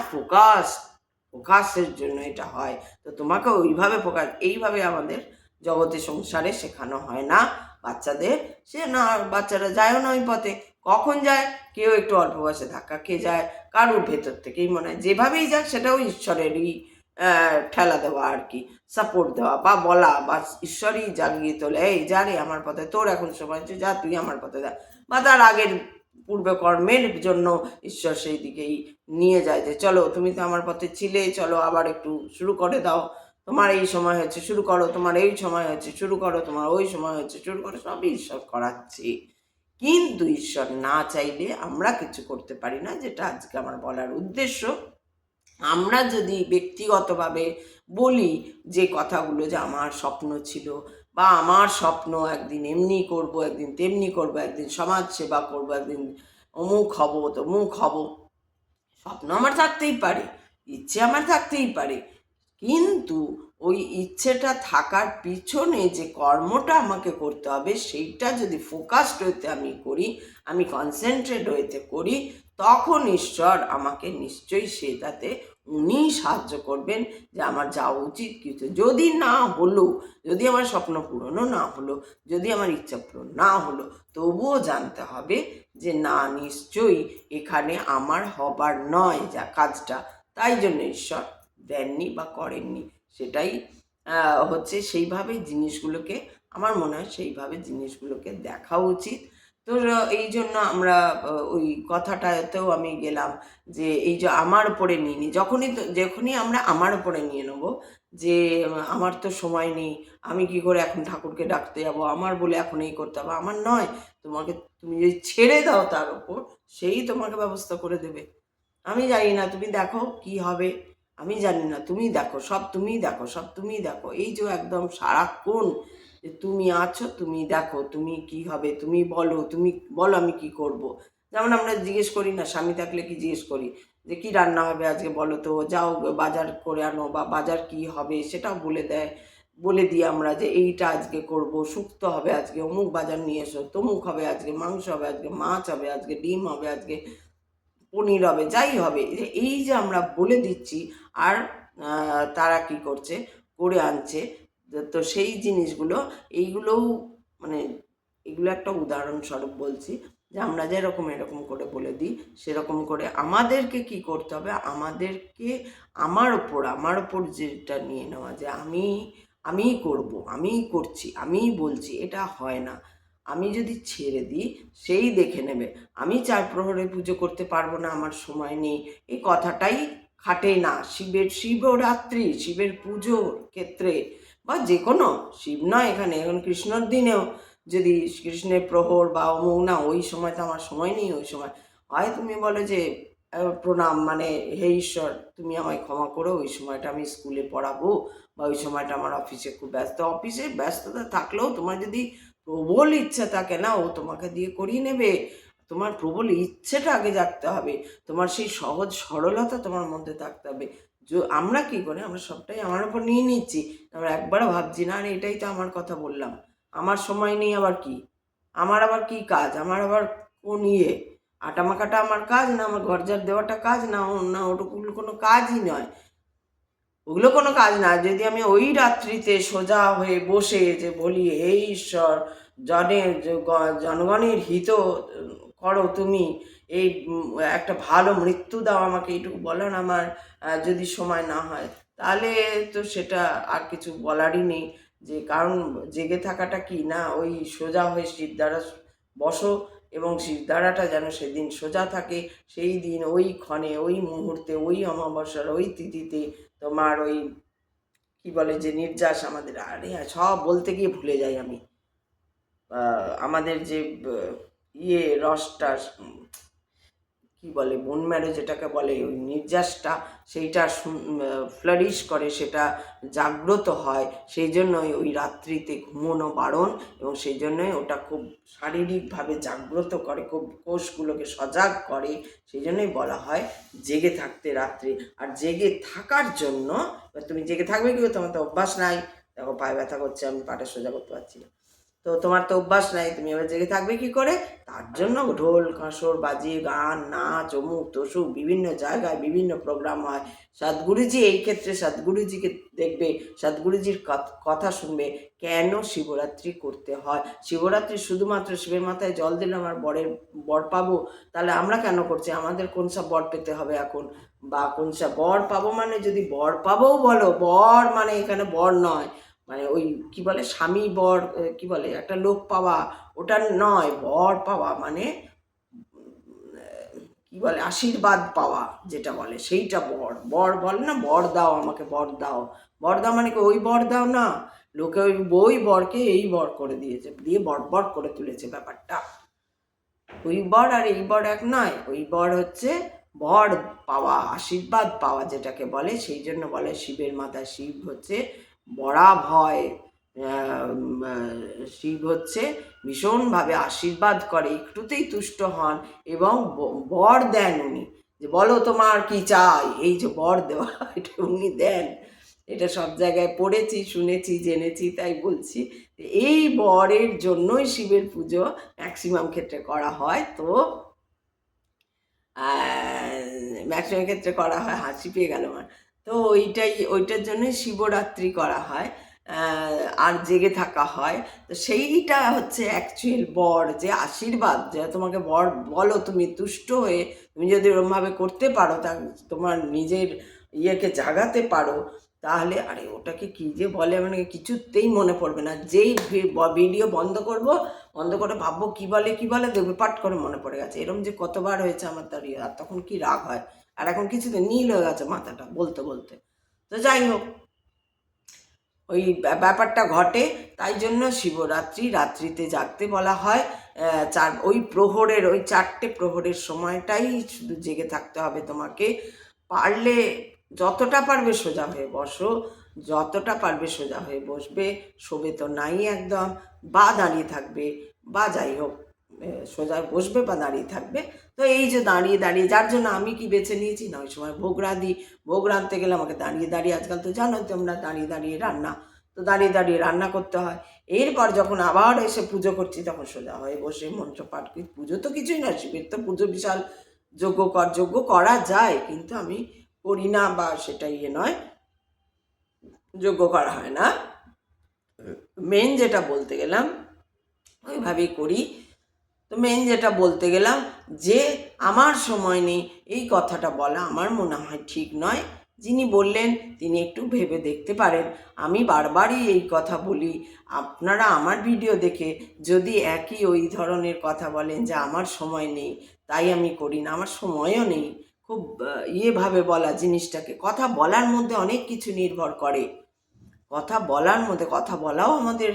ফোকাসের জন্য এটা হয়। তো তোমাকে ওইভাবে ফোকাস, এইভাবে আমাদের জগতে সংসারে শেখানো হয় না বাচ্চাদের। সে না, বাচ্চারা যায়ও না ওই পথে, কখন যায়, কেউ একটু অল্প বয়সে ধাক্কা খেয়ে যায়, কারোর ভেতর থেকেই মনে হয় যেভাবেই যাক সেটাও ঈশ্বরেরই ঠেলা দেওয়া আর কি, সাপোর্ট দেওয়া বা বলা, বা ঈশ্বরই জাগিয়ে তোলে, এই যা রে আমার পথে, তোর এখন সময় হচ্ছে, যা তুই আমার পথে যা, বা তার আগের পূর্বে কর্মের জন্য ঈশ্বর সেই দিকেই নিয়ে যায় যে চলো তুমি তো আমার পথে ছিলে, চলো আবার একটু শুরু করে দাও, তোমার এই সময় হচ্ছে শুরু করো, তোমার এই সময় হচ্ছে শুরু করো, তোমার ওই সময় হচ্ছে শুরু করো, সবই ঈশ্বর করাচ্ছে। কিন্তু ঈশ্বর না চাইলে আমরা কিছু করতে পারি না, যেটা আজকে আমার বলার উদ্দেশ্য। আমরা যদি ব্যক্তিগতভাবে বলি যে কথাগুলো, যে আমার স্বপ্ন ছিল, বা আমার স্বপ্ন একদিন এমনি করব, একদিন তেমনি করব, একদিন সমাজ সেবা করব, একদিন অমুক হব তমুক হব, স্বপ্ন আমার থাকতেই পারে, ইচ্ছে আমার থাকতেই পারে, কিন্তু ওই ইচ্ছেটা থাকার পিছনে যে কর্মটা আমাকে করতে হবে সেইটা যদি ফোকাসড হইতে আমি করি, আমি কনসেন্ট্রেট হইতে করি, তখন ঈশ্বর আমাকে নিশ্চয়ই সেটাতে উনি সাহায্য করবেন যে আমার যাওয়া উচিত কিছু। যদি না হলো, যদি আমার স্বপ্ন পূরণও না হলো, যদি আমার ইচ্ছা পূরণ না হলো, তবুও জানতে হবে যে না, নিশ্চয়ই এখানে আমার হবার নয় যা কাজটা, তাই জন্য ঈশ্বর দেননি বা করেননি। সেটাই হচ্ছে, সেইভাবে জিনিসগুলোকে, আমার মনে হয় সেইভাবে জিনিসগুলোকে দেখা উচিত। তো এই জন্য আমরা ওই কথাটাতেও আমি গেলাম যে এই যে আমার উপরে নিয়ে নিই, যখনই আমরা আমার উপরে নিয়ে নেব যে আমার তো সময় নেই, আমি কি করে এখন ঠাকুরকে ডাকতে যাব, আমার বলে এখন এই করতে হবে, আমার নয়, তোমাকে তুমি যদি ছেড়ে দাও তার ওপর, সেই তোমাকে ব্যবস্থা করে দেবে। আমি জানি না, তুমি দেখো কি হবে, আমি জানি না, তুমি দেখো, সব তুমি দেখো, সব তুমি দেখো, এই যে একদম সারাক্ষণ যে তুমি আছো, তুমি দেখো, তুমি কি হবে, তুমি বলো, তুমি বলো আমি কি করব। যেমন আমরা জিজ্ঞেস করি না, স্বামী থাকলে কি জিজ্ঞেস করি যে কি রান্না হবে আজকে বলো তো, যাও বাজার করে আনো, বা বাজার কি হবে সেটাও বলে দেয়, বলে দিই আমরা যে এইটা আজকে করব, শুক্তো হবে আজকে, অমুক বাজার নিয়ে এসো, তমুক হবে আজকে, মাংস হবে আজকে, মাছ হবে আজকে, ডিম হবে আজকে, পনির হবে, যাই হবে, এই যে আমরা বলে দিচ্ছি, আর তারা কি করছে, করে আনছে। তো সেই জিনিসগুলো, এইগুলোও মানে এগুলো একটা উদাহরণস্বরূপ বলছি, যে আমরা যেরকম এরকম করে বলে দিই, সেরকম করে আমাদেরকে কি করতে হবে, আমাদেরকে আমার ওপর যেটা নিয়ে নেওয়া, যে আমিই করব, আমিই করছি, আমিই বলছি, এটা হয় না। আমি যদি ছেড়ে দিই, সেই দেখে নেবে। আমি 4 প্রহরে পুজো করতে পারবো না, আমার সময় নেই, এই কথাটাই খাটে না। শিবরাত্রি, শিবের পুজোর ক্ষেত্রে, বা যে কোনো, শিব নয় এখানে, এখন কৃষ্ণর দিনেও যদি কৃষ্ণের প্রহর বা অমুক, না ওই সময় তো আমার সময় নেই, ওই সময় হয় তুমি বলো যে প্রণাম, মানে হে ঈশ্বর তুমি আমায় ক্ষমা করো, ওই সময়টা আমি স্কুলে পড়াবো, বা ওই সময়টা আমার অফিসে খুব ব্যস্ত, অফিসে ব্যস্ততা থাকলেও তোমার যদি প্রবল ইচ্ছা থাকে না, ও তোমাকে দিয়ে করিয়ে নেবে। তোমার প্রবল ইচ্ছেটা আগে জাগতে হবে, তোমার সেই সহজ সরলতা তোমার মধ্যে থাকতে হবে। আমরা কি করি, আমরা সবটাই আমার উপর নিয়ে নিচ্ছি, আমরা একবারও ভাবছি না আরে এটাই তো আমার কথা বললাম, আমার সময় নেই, আবার কি, আমার আবার কি কাজ, আমার আবার কোন আটা মাখাটা আমার কাজ না, আমার ঘর ঝাড় দেওয়াটা কাজ না, না ওটুকুলো কোনো কাজই নয়, ওগুলো কোনো কাজ না। যদি আমি ওই রাত্রিতে সোজা হয়ে বসে যে বলি হে ঈশ্বর, জনগণের হিত করো তুমি, এই একটা ভালো মৃত্যু দাও আমাকে, এইটুকু বলার আমার যদি সময় না হয়, তাহলে তো সেটা আর কিছু বলারই নেই। যে কারণ জেগে থাকাটা কি না, ওই সোজা হয়ে শিরদাঁড়া বসো, এবং শিরদাঁড়াটা যেন সেদিন সোজা থাকে, সেই দিন ওই ক্ষণে, ওই মুহূর্তে, ওই অমাবস্যার ওই তিথিতে তোমার ওই কি বলে যে নির্যাস, আমাদের আরে সব বলতে গিয়ে ভুলে যাই আমি, আমাদের যে রসটা, কি বলে বোন ম্যারো যেটাকে বলে, ওই নির্যাসটা, সেইটা ফ্লারিশ করে, সেটা জাগ্রত হয়, সেই জন্যই ওই রাত্রিতে ঘুমোনো বারণ, এবং সেই জন্যই ওটা খুব শারীরিকভাবে জাগ্রত করে, খুব কোষগুলোকে সজাগ করে, সেই জন্যই বলা হয় জেগে থাকতে রাত্রে। আর জেগে থাকার জন্য, তুমি জেগে থাকবে কি, তোমার তো অভ্যাস নাই, দেখো পায়ে ব্যথা করছে, আমি পাটা সোজা করতে পারছি না, তো তো তোমার তো অভ্যাস নাই, তুমি এবার জেগে থাকবে কি করে? তার জন্য ঢোল কাঁসর বাজিয়ে গান নাচ অমুক তসুক বিভিন্ন জায়গায় বিভিন্ন প্রোগ্রাম হয়। সদ্গুরুজি এই ক্ষেত্রে সদ্গুরুজিকে দেখবে, সদ্গুরুজির কথা শুনবে। কেন শিবরাত্রি করতে হয়? শিবরাত্রি শুধুমাত্র শিবের মাথায় জল দিলাম আর বর পাবো, তাহলে আমরা কেন করছি? আমাদের কোন সব বর পেতে হবে এখন? বা কোন সব বর পাবো মানে, যদি বর পাবোও বলো, বর মানে এখানে বর নয়, মানে ওই কি বলে স্বামী বর, কি বলে একটা লোক পাওয়া, ওটা নয়। বর পাওয়া মানে কি বলে আশীর্বাদ পাওয়া, যেটা বলে সেইটা বর। বর বলে না, বর দাও আমাকে, বর দাও। বর দাও মানে কি ওই বর দাও না, লোকে ওই বই বরকে এই বর করে দিয়েছে, দিয়ে বর বর করে তুলেছে ব্যাপারটা। ওই বর আর এই বর এক নয়। ওই বর হচ্ছে বর পাওয়া, আশীর্বাদ পাওয়া যেটাকে বলে। সেই জন্য বলে শিবের মাথায় শিব হচ্ছে বরা ভয়। শিব হচ্ছে ভীষণভাবে আশীর্বাদ করে, একটুতেই তুষ্ট হন এবং বর দেন উনি। যে বলো তোমার কি চাই, এই যে বর দেওয়া, এটা উনি দেন। এটা সব জায়গায় পড়েছি, শুনেছি, জেনেছি, তাই বলছি। এই বরের জন্যই শিবের পুজো ম্যাক্সিমাম ক্ষেত্রে করা হয়। তো ম্যাক্সিমাম ক্ষেত্রে করা হয়, হাসি পেয়ে গেল আমার। তো ওইটার জন্যই শিবরাত্রি করা হয়, আর জেগে থাকা হয়। তো সেইটা হচ্ছে অ্যাকচুয়াল বর, যে আশীর্বাদ, যে তোমাকে বর বলো, তুমি তুষ্ট হয়ে তুমি যদি ওরমভাবে করতে পারো, তা তোমার নিজের ইয়েকে জাগাতে পারো, তাহলে আরে ওটাকে কি যে বলে, মানে কিছুতেই মনে পড়বে না। যেই ভিডিও বন্ধ করব, বন্ধ করে ভাববো কি বলে দেখবে পাট করে মনে পড়ে গেছে। এরকম যে কতবার হয়েছে আমার দাঁড়িয়ে, আর তখন কি রাগ হয়। আর এখন কিছুতে নীল হয়ে গেছে মাথাটা বলতে বলতে। তো যাই হোক, ওই ব্যাপারটা ঘটে। তাই জন্য শিবরাত্রি রাত্রিতে জাগতে বলা হয়। ওই প্রহরের, ওই 4টে প্রহরের সময়টাই শুধু জেগে থাকতে হবে তোমাকে। পারলে যতটা পারবে সোজা হয়ে বসো, যতটা পারবে সোজা হয়ে বসবে, শোবে তো নাই একদম, বা দাঁড়িয়ে থাকবে, বা যাই হোক সোজা বসবে বা দাঁড়িয়ে থাকবে। তো এই যে দাঁড়িয়ে দাঁড়িয়ে, যার জন্য আমি কি বেছে নিয়েছি না, ওই সময় ভোগ রাঁধি, ভোগ রাঁধতে গেলে আমাকে দাঁড়িয়ে দাঁড়িয়ে, আজকাল তো জানো তোমরা দাঁড়িয়ে দাঁড়িয়ে রান্না, তো দাঁড়িয়ে দাঁড়িয়ে রান্না করতে হয়। এরপর যখন আবার এসে পুজো করছি, তখন সোজা হয়ে বসে মন্ত্র পাঠ করি। পুজো তো কিছুই না, শিবের তো পুজো বিশাল যজ্ঞ করা যায়, কিন্তু আমি করি না, বা সেটা ইয়ে নয়, যজ্ঞ করা হয় না। মেন যেটা বলতে গেলাম ওইভাবেই করি। তো মেন যেটা বলতে গেলাম, যে আমার সময় নেই, এই কথাটা বলা আমার মনে হয় ঠিক নয়। যিনি বললেন তিনি একটু ভেবে দেখতে পারেন। আমি বারবারই এই কথা বলি, আপনারা আমার ভিডিও দেখে যদি একই ওই ধরনের কথা বলেন যে আমার সময় নেই তাই আমি করি না, আমার সময়ও নেই, খুব ইয়েভাবে বলা জিনিসটাকে। কথা বলার মধ্যে অনেক কিছু নির্ভর করে। কথা বলার মধ্যে, কথা বলাও আমাদের,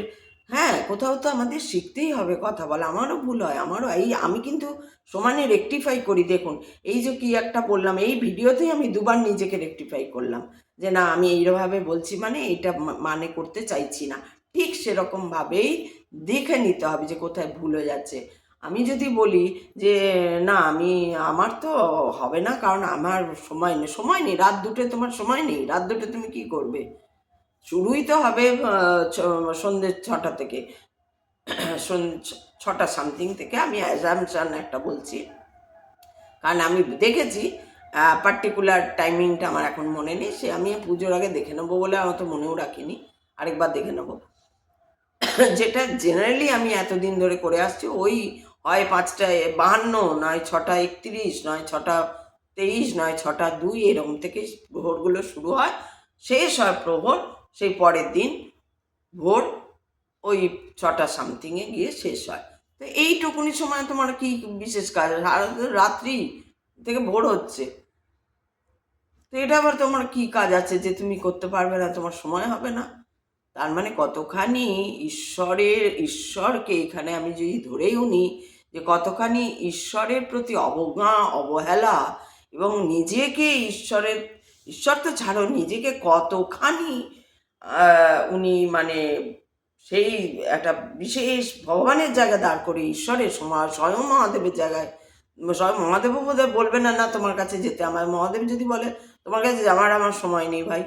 হ্যাঁ কোথাও তো আমাদের শিখতেই হবে কথা বলা। আমারও ভুল হয়, আমারও আমি কিন্তু সমানে রেকটিফাই করি। দেখুন এই যে কি একটা বললাম, এই ভিডিওতেই আমি দুবার নিজেকে রেকটিফাই করলাম যে না আমি এইভাবে বলছি, মানে এইটা মানে করতে চাইছি না। ঠিক সেরকমভাবেই দেখে নিতে হবে যে কোথায় ভুল হয়ে যাচ্ছে। আমি যদি বলি যে না আমার তো হবে না, কারণ আমার সময় নেই, রাত 2টে তোমার সময় নেই, রাত 2টে তুমি কি করবে? শুরুই তো হবে সন্ধ্যে 6টা থেকে, 6টা সামথিং থেকে। আমি অ্যাজামশন একটা বলছি, কারণ আমি দেখেছি পার্টিকুলার টাইমিংটা আমার এখন মনে নেই, সে আমি পুজোর আগে দেখে নেবো বলে আমার তো মনেও রাখিনি, আরেকবার দেখে নেবো। যেটা জেনারেলি আমি এতদিন ধরে করে আসছি, ওই হয় 5টা 52, নয় 6টা 31, নয় 6টা 23, নয় 6টা 2, এরকম থেকে প্রহরগুলো শুরু হয়, শেষ হয় প্রহর সেই পরের দিন ভোর ওই 6টা সামথিংয়ে গিয়ে শেষ হয়। তো এইটুকুনি সময় তোমার কি বিশেষ কাজ? রাত্রি থেকে ভোর হচ্ছে, তো এটা আবার তোমার কি কাজ আছে যে তুমি করতে পারবে না, তোমার সময় হবে না? তার মানে কতখানি ঈশ্বরকে এখানে আমি যদি ধরেও নিই, যে কতখানি ঈশ্বরের প্রতি অবজ্ঞা, অবহেলা, এবং নিজেকে ঈশ্বর তো ছাড়ো, নিজেকে কতখানি উনি মানে সেই একটা বিশেষ ভগবানের জায়গায় দাঁড় করে, ঈশ্বরের স্বয়ং মহাদেবের জায়গায়। স্বয়ং মহাদেবও বোধহয় বলবে না না তোমার কাছে যেতে। আমার মহাদেব যদি বলে তোমার কাছে আমার সময় নেই ভাই,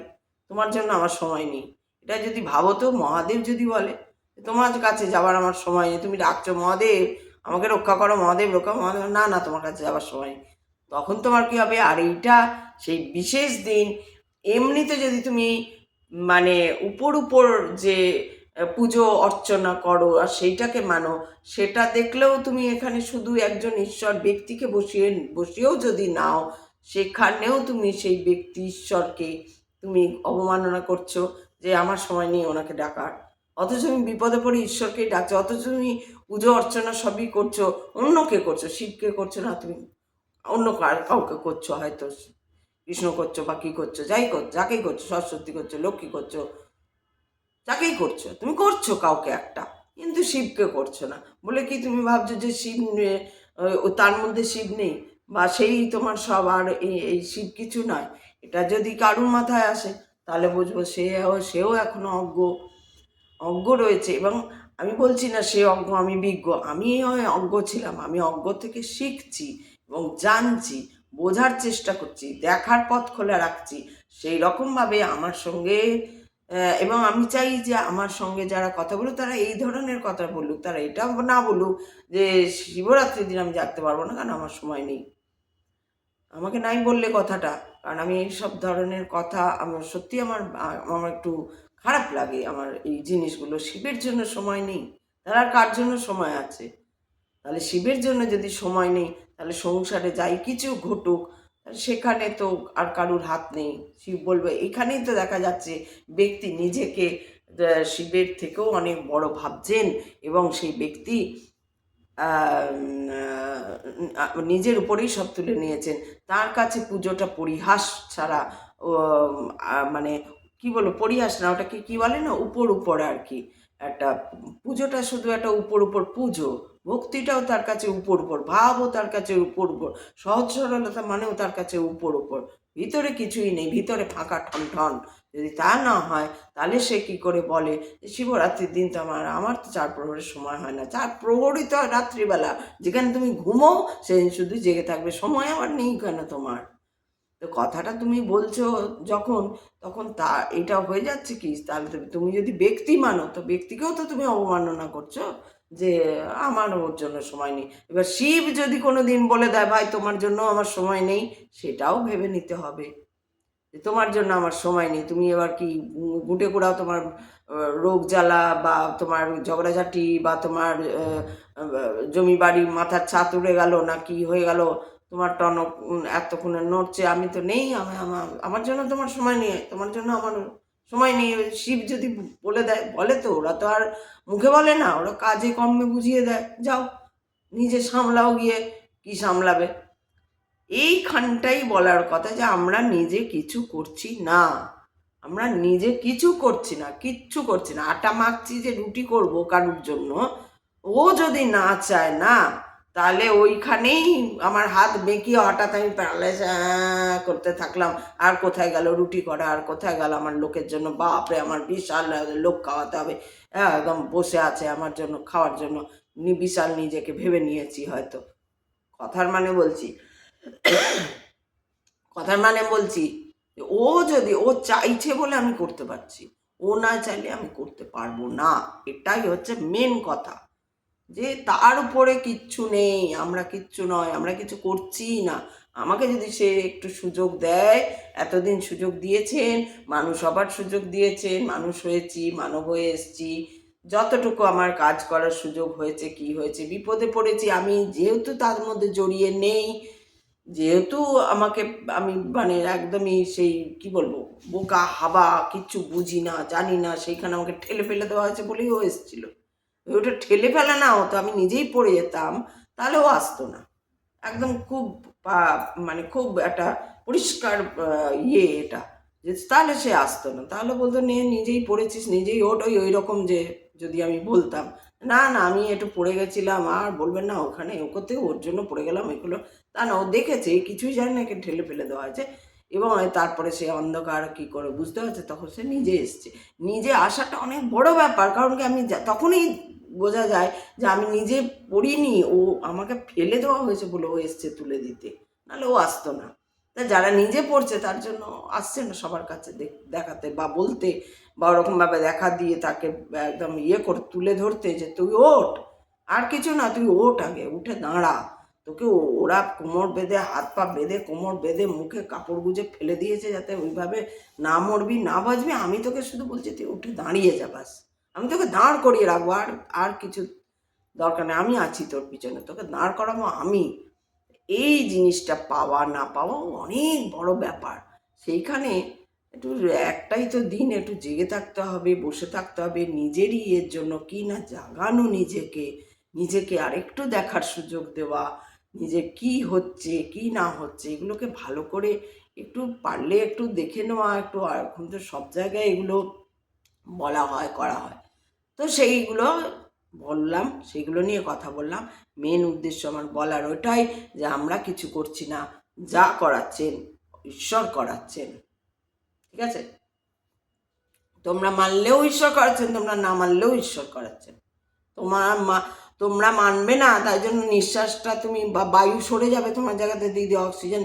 তোমার জন্য আমার সময় নেই, এটা যদি ভাবো তো, মহাদেব যদি বলে, তোমার কাছে যাবার আমার সময় নেই, তুমি ডাকছো মহাদেব আমাকে রক্ষা করো, মহাদেব রক্ষা, মহাদেব, না না তোমার কাছে যাবার সময় নেই। তখন তোমার কি হবে? আর এইটা সেই বিশেষ দিন। এমনিতে যদি তুমি মানে উপর উপর যে পুজো অর্চনা করো আর সেইটাকে মানো, সেটা দেখলেও তুমি এখানে শুধু একজন ঈশ্বর ব্যক্তিকে বসিয়েও যদি নাও, সেখানেও তুমি সেই ব্যক্তি ঈশ্বরকে তুমি অবমাননা করছো, যে আমার সময় নেই ওনাকে ডাকার। অথচ তুমি বিপদে পড়ে ঈশ্বরকেই ডাকছো, অথচ তুমি পুজো অর্চনা সবই করছো, অন্যকে করছো, শিবকে করছো না, তুমি অন্য কাউকে করছো, হয়তো কৃষ্ণ করছো বা কী করছো, যাই করছো, যাকেই করছো, সরস্বতী করছো, লক্ষ্মী করছো, যাকেই করছো, তুমি করছো কাউকে একটা, কিন্তু শিবকে করছো না। বলে কি তুমি ভাবছো যে শিব তার মধ্যে শিব নেই, বা সেই তোমার সব, আর এই শিব কিছু নয়? এটা যদি কারুর মাথায় আসে তাহলে বুঝবো সেও এখনো অজ্ঞ রয়েছে। এবং আমি বলছি না সে অজ্ঞ, আমি বিজ্ঞ, আমি অজ্ঞ ছিলাম, আমি অজ্ঞ থেকে শিখছি এবং জানছি, বোঝার চেষ্টা করছি, দেখার পথ খোলা রাখছি। সেই রকমভাবে আমার সঙ্গে এবং আমি চাই যে আমার সঙ্গে যারা কথা বলুক তারা এই ধরনের কথা বলুক, তারা এটা না বলুক যে শিবরাত্রির দিন আমি জাগতে পারবো না কারণ আমার সময় নেই। আমাকে নাই বললে কথাটা, কারণ আমি এইসব ধরনের কথা আমার সত্যি আমার একটু খারাপ লাগে। আমার এই জিনিসগুলো, শিবের জন্য সময় নেই, তার আর কার জন্য সময় আছে? তাহলে শিবের জন্য যদি সময় নেই, তাহলে সংসারে যাই কিছু ঘটুক সেখানে তো আর কারুর হাত নেই। শিব বলবে, এখানেই তো দেখা যাচ্ছে ব্যক্তি নিজেকে শিবের থেকেও অনেক বড় ভাবছেন, এবং সেই ব্যক্তি নিজের উপরেই সব তুলে নিয়েছেন। তার কাছে পুজোটা পরিহাস ছাড়া মানে কি বলবো, পরিহাস না, ওটাকে কি বলে না, উপর উপর আর কি। একটা পুজোটা শুধু একটা উপর উপর পুজো, ভক্তিটাও তার কাছে উপর উপর, ভাবও তার কাছে উপর উপর, সহজ সরলতা মানেও তার কাছে উপর উপর, ভিতরে কিছুই নেই, ভিতরে ফাঁকা ঠন ঠন। যদি তা না হয় তাহলে সে কি করে বলে যে শিবরাত্রির দিন তো আমার তো 4 প্রহরের সময় হয় না? 4 প্রহরই তো রাত্রিবেলা, যেখানে তুমি ঘুমো সেদিন শুধু জেগে থাকবে, সময় আমার নেই কেন তোমার? তো কথাটা তুমি বলছো যখন, তখন তা এটা হয়ে যাচ্ছে কি, তাহলে তুমি যদি ব্যক্তি মানো তো ব্যক্তিকেও তো তুমি অবমাননা করছো, যে আমার ওর জন্য সময় নেই। এবার শিব যদি কোনো দিন বলে দেয় ভাই তোমার জন্য আমার সময় নেই, সেটাও ভেবে নিতে হবে যে তোমার জন্য আমার সময় নেই। তুমি এবার কি গুটে কুড়াও তোমার রোগ জ্বালা, বা তোমার ঝগড়াঝাটি, বা তোমার জমি বাড়ি মাথার ছাদ উড়ে গেল, না কি হয়ে গেল, তোমার টনক এতক্ষণে নড়ছে, আমি তো নেই, আমার জন্য তোমার সময় নেই, তোমার জন্য আমার সময় নেই। শিব যদি বলে দেয়, বলে তো, ওরা তো আর মুখে বলে না, ওরা কাজে কর্মে বুঝিয়ে দেয়, যাও নিজে সামলাও গিয়ে। কি সামলাবে? এইখানটাই বলার কথা যে আমরা নিজে কিছু করছি না, আমরা নিজে কিছু করছি না, কিচ্ছু করছি না। আটা মাখছি যে রুটি করব কারুর জন্য, ও যদি না চায় না, তাহলে ওইখানেই আমার হাত বেঁকিয়ে হঠাৎ আমি প্যারালাইজ করতে থাকলাম, আর কোথায় গেল রুটি করা, আর কোথায় গেল আমার লোকের জন্য, বাপরে আমার বিশাল লোক খাওয়াতে হবে, একদম বসে আছে আমার জন্য খাওয়ার জন্য, বিশাল নিজেকে ভেবে নিয়েছি হয়তো। কথার মানে বলছি, কথার মানে বলছি ও যদি ও চাইছে বলে আমি করতে পারছি, ও না চাইলে আমি করতে পারবো না। এটাই হচ্ছে মেন কথা, যে তার উপরে কিচ্ছু নেই, আমরা কিচ্ছু নয়, আমরা কিছু করছি না। আমাকে যদি সে একটু সুযোগ দেয়, এতদিন সুযোগ দিয়েছেন, মানুষ সবার সুযোগ দিয়েছেন, মানুষ হয়েছি, মানব হয়ে এসছি, যতটুকু আমার কাজ করার সুযোগ হয়েছে, কি হয়েছে, বিপদে পড়েছি আমি যেহেতু তার মধ্যে জড়িয়ে নেই, যেহেতু আমাকে, আমি মানে একদমই সেই কি বলবো, বোকা হাবা, কিচ্ছু বুঝি না, জানি না, সেইখানে আমাকে ঠেলে ফেলে দেওয়া হয়েছে বলেই ও এসেছিল। ওটা ঠেলে ফেলা না হতো, আমি নিজেই পড়ে যেতাম, তাহলে ও আসতো না। একদম খুব মানে খুব একটা পরিষ্কার এটা, যে তাহলে সে আসতো না, তাহলে বলতো নে নিজেই পড়েছিস নিজেই ওঠ, ওই রকম। যে যদি আমি বলতাম না না আমি একটু পড়ে গেছিলাম, আর বলবেন না ওখানে ও করতে, ওর জন্য পড়ে গেলাম এগুলো, তা না, ও দেখেছে কিছুই জানে না, একে ঠেলে ফেলে দেওয়া হয়েছে। এবং তারপরে সে অন্ধকার কি করে বুঝতে পারছে, তখন সে নিজে এসছে। নিজে আসাটা অনেক বড় ব্যাপার, কারণ কি আমি তখনই বোঝা যায় যে আমি নিজে পড়িনি, ও আমাকে ফেলে দেওয়া হয়েছে বলে ও এসছে তুলে দিতে, নাহলে ও আসতো না। তা যারা নিজে পড়ছে তার জন্য আসছে না সবার কাছে দেখাতে বা বলতে বা ওরকমভাবে দেখা দিয়ে তাকে একদম ইয়ে করে তুলে ধরতে যে তুই ওঠ, আর কিছু না, তুই ওঠ, আগে উঠে দাঁড়া। তোকে ওরা কোমর বেঁধে, হাত পা বেঁধে, কোমর বেঁধে, মুখে কাপড় গুঁজে ফেলে দিয়েছে যাতে ওইভাবে না মরবি না বাঁচবি। আমি তোকে শুধু বলছি তুই উঠে দাঁড়িয়ে যা, বাস। আমি তোকে দাঁড় করিয়ে রাখবো, আর আর কিছু দরকার নেই। আমি আছি তোর পিছনে, তোকে দাঁড় করাবো আমি। এই জিনিসটা পাওয়া না পাওয়া অনেক বড় ব্যাপার। সেইখানে একটু একটাই তো দিন, একটু জেগে থাকতে হবে, বসে থাকতে হবে, নিজেরই এর জন্য কি না জাগানো, নিজেকে নিজেকে আরেকটু দেখার সুযোগ দেওয়া, নিজে কি হচ্ছে কি না হচ্ছে এগুলোকে ভালো করে একটু পারলে একটু দেখে নেওয়া। একটু এখন তো সব জায়গায় এগুলো বলা হয়, করা হয়, তো সেইগুলো বললাম, সেগুলো নিয়ে কথা বললাম। মেন উদ্দেশ্য আমার বলার ওটাই যে আমরা কিছু করছি না, যা করাচ্ছেন ঈশ্বর করাচ্ছেন, ঠিক আছে? তোমরা মানলেও ঈশ্বর করাচ্ছেন, তোমরা না মানলেও ঈশ্বর করাচ্ছেন। তোমরা মানবে না, তাই জন্য নিঃশ্বাসটা তুমি বা বায়ু সরে যাবে তোমার জায়গাতে, দিদি অক্সিজেন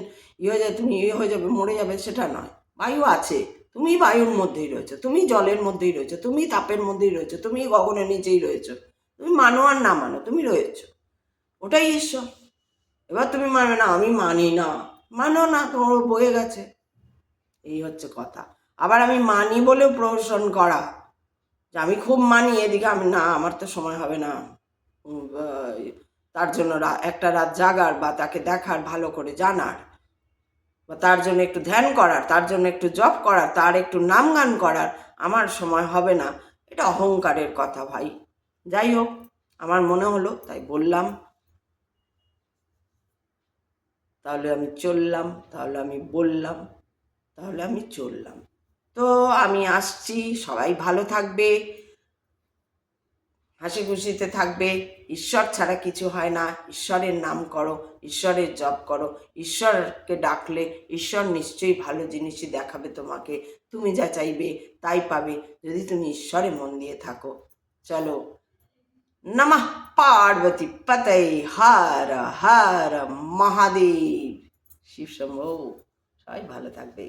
হয়ে যাবে, তুমি হয়ে যাবে, মরে যাবে, সেটা নয়। বায়ু আছে, তুমি বায়ুর মধ্যেই রয়েছো, তুমি জলের মধ্যেই রয়েছো, তুমি তাপের মধ্যেই রয়েছো, তুমি গগনের নিচেই রয়েছো। তুমি মানো আর না মানো, তুমি রয়েছো, ওটাই ঈশ্বর। এবার তুমি মানবে না, আমি মানি না, মানো না, তোমার বয়ে গেছে, এই হচ্ছে কথা। আবার আমি মানি বলেও প্রহসন করা যে আমি খুব মানি, এদিকে আমি না, আমার তো সময় হবে না তার জন্য একটা রাত জাগার বা তাকে দেখার, ভালো করে জানার, বা তার জন্য একটু ধ্যান করার, তার জন্য একটু জপ করার, তার একটু নাম গান করার আমার সময় হবে না। এটা অহংকারের কথা ভাই। যাই হোক, আমার মনে হলো তাই বললাম। তাহলে আমি চললাম, তাহলে আমি বললাম, তাহলে আমি চললাম। তো আমি আসছি, সবাই ভালো থাকবে, হাসি খুশিতে থাকবে। ঈশ্বর ছাড়া কিছু হয় না, ঈশ্বরের নাম করো, ঈশ্বরের জপ করো, ঈশ্বরকে ডাকলে ঈশ্বর নিশ্চয়ই ভালো জিনিসই দেখাবে তোমাকে। তুমি যা চাইবে তাই পাবে যদি তুমি ঈশ্বরে মন দিয়ে থাকো। চলো, নমঃ পার্বতী পতয়ে, হর হর মহাদেব, শিব শম্ভো। সবাই ভালো থাকবে।